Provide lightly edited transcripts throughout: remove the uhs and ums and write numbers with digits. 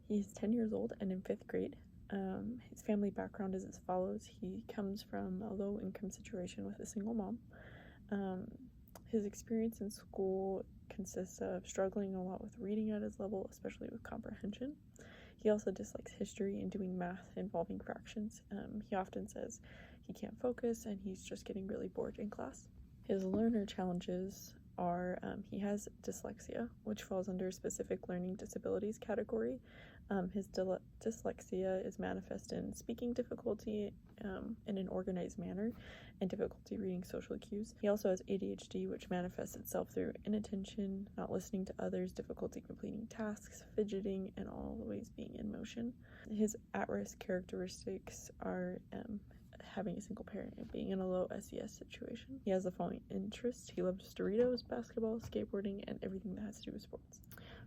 He's 10 years old and in 5th grade. His family background is as follows. He comes from a low-income situation with a single mom. His experience in school consists of struggling a lot with reading at his level, especially with comprehension. He also dislikes history and doing math involving fractions. He often says he can't focus and he's just getting really bored in class. His learner challenges are he has dyslexia, which falls under specific learning disabilities category. His dyslexia is manifest in speaking difficulty in an organized manner and difficulty reading social cues. He also has ADHD, which manifests itself through inattention, not listening to others, difficulty completing tasks, fidgeting, and always being in motion. His at-risk characteristics are having a single parent and being in a low SES situation. He has the following interests. He loves Doritos, basketball, skateboarding, and everything that has to do with sports.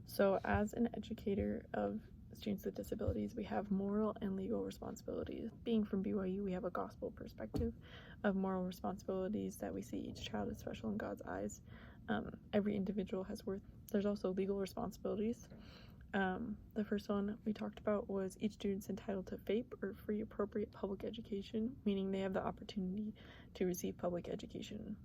So as an educator of students with disabilities, we have moral and legal responsibilities. Being from BYU, we have a gospel perspective of moral responsibilities that we see each child is special in God's eyes. Every individual has worth. There's also legal responsibilities. The first one we talked about was each student's entitled to FAPE, or free appropriate public education, meaning they have the opportunity to receive public education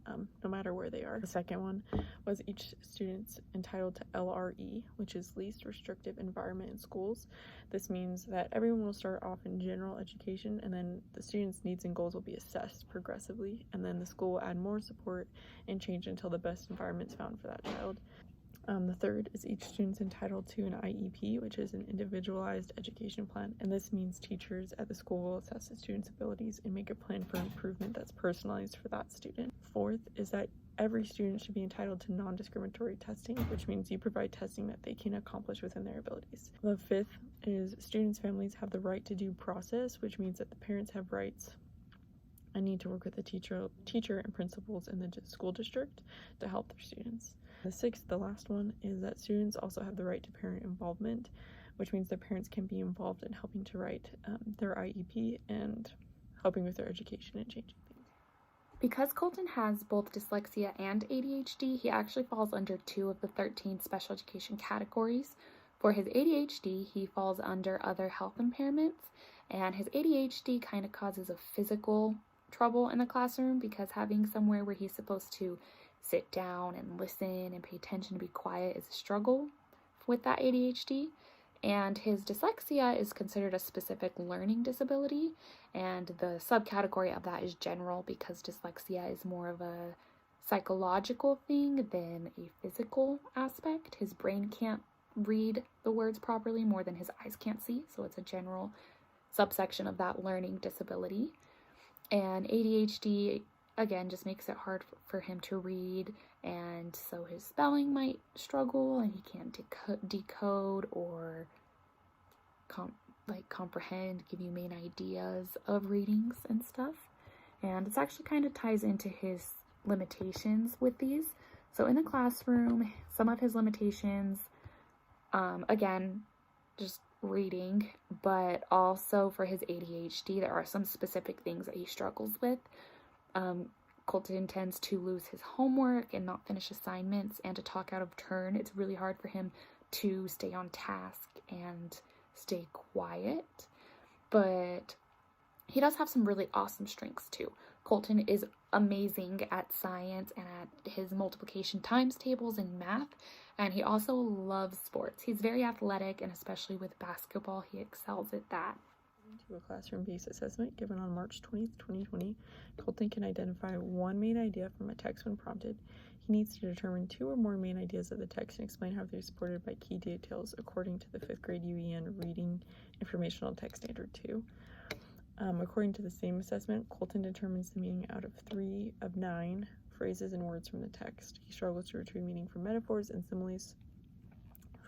no matter where they are. The second one was each student's entitled to LRE, which is least restrictive environment in schools. This means that everyone will start off in general education, and then the students' needs and goals will be assessed progressively, and then the school will add more support and change until the best environment is found for that child. The third is each student's entitled to an IEP, which is an individualized education plan, and this means teachers at the school will assess the student's abilities and make a plan for improvement that's personalized for that student. Fourth is that every student should be entitled to non-discriminatory testing, which means you provide testing that they can accomplish within their abilities. The fifth is students' families have the right to due process, which means that the parents have rights and need to work with the teacher and principals in the school district to help their students. The sixth, the last one, is that students also have the right to parent involvement, which means their parents can be involved in helping to write their IEP and helping with their education and changing things. Because Colton has both dyslexia and ADHD, he actually falls under 2 of the 13 special education categories. For his ADHD, he falls under other health impairments, and his ADHD kind of causes a physical trouble in the classroom because having somewhere where he's supposed to sit down and listen and pay attention to be quiet is a struggle with that ADHD. And his dyslexia is considered a specific learning disability, and the subcategory of that is general because dyslexia is more of a psychological thing than a physical aspect. His brain can't read the words properly more than his eyes can't see, so it's a general subsection of that learning disability. And ADHD, again, just makes it hard for him to read, and so his spelling might struggle, and he can't decode or comprehend, give you main ideas of readings and stuff. And it's actually kind of ties into his limitations with these. So in the classroom, some of his limitations, again, just reading, but also for his ADHD, there are some specific things that he struggles with. Colton tends to lose his homework and not finish assignments and to talk out of turn. It's really hard for him to stay on task and stay quiet, but he does have some really awesome strengths too. Colton is amazing at science and at his multiplication times tables and math, and he also loves sports. He's very athletic, and especially with basketball, he excels at that. To a classroom-based assessment given on March 20th, 2020, Colton can identify one main idea from a text when prompted. He needs to determine 2 or more main ideas of the text and explain how they're supported by key details according to the 5th grade UEN Reading Informational Text Standard 2. According to the same assessment, Colton determines the meaning out of 3 of 9 phrases and words from the text. He struggles to retrieve meaning from metaphors and similes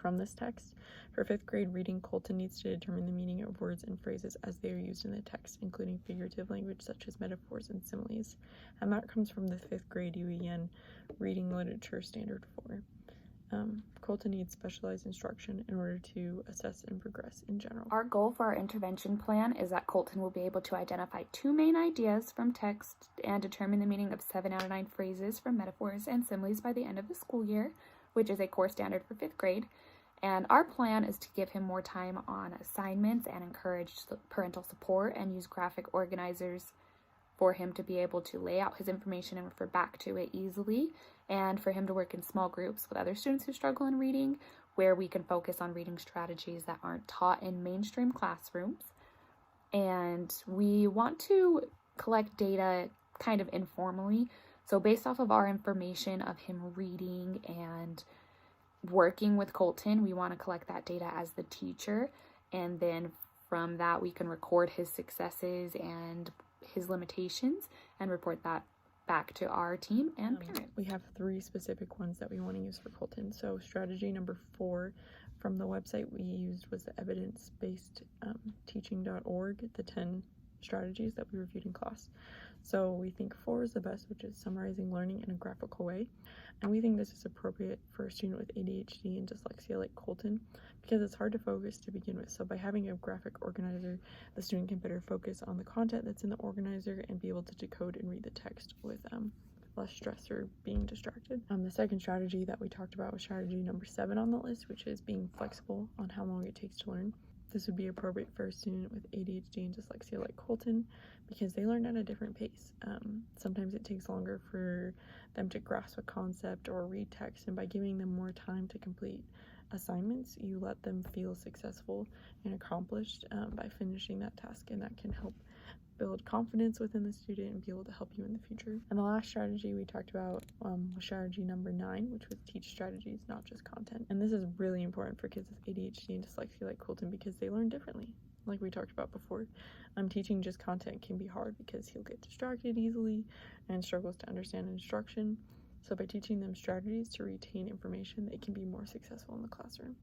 from this text. For 5th grade reading, Colton needs to determine the meaning of words and phrases as they are used in the text, including figurative language such as metaphors and similes. And that comes from the 5th grade UEN Reading Literature Standard 4. Colton needs specialized instruction in order to assess and progress in general. Our goal for our intervention plan is that Colton will be able to identify 2 main ideas from text and determine the meaning of 7 out of 9 phrases from metaphors and similes by the end of the school year, which is a core standard for 5th grade. And our plan is to give him more time on assignments and encourage parental support and use graphic organizers for him to be able to lay out his information and refer back to it easily, and for him to work in small groups with other students who struggle in reading, where we can focus on reading strategies that aren't taught in mainstream classrooms. And we want to collect data kind of informally. So based off of our information of him reading and working with Colton, we want to collect that data as the teacher, and then from that we can record his successes and his limitations and report that back to our team and parents. We have 3 specific ones that we want to use for Colton. So strategy number 4 from the website we used was the evidence-based teaching.org, the 10 strategies that we reviewed in class. So we think 4 is the best, which is summarizing learning in a graphical way. And we think this is appropriate for a student with ADHD and dyslexia like Colton, because it's hard to focus to begin with. So by having a graphic organizer, the student can better focus on the content that's in the organizer and be able to decode and read the text with less stress or being distracted. The second strategy that we talked about was strategy number 7 on the list, which is being flexible on how long it takes to learn. This would be appropriate for a student with ADHD and dyslexia like Colton, because they learn at a different pace. Sometimes it takes longer for them to grasp a concept or read text, and by giving them more time to complete assignments, you let them feel successful and accomplished by finishing that task, and that can help build confidence within the student and be able to help you in the future. And the last strategy we talked about was strategy number 9, which was teach strategies, not just content. And this is really important for kids with ADHD and dyslexia like Colton, because they learn differently. Like we talked about before, teaching just content can be hard because he'll get distracted easily and struggles to understand instruction. So by teaching them strategies to retain information, they can be more successful in the classroom.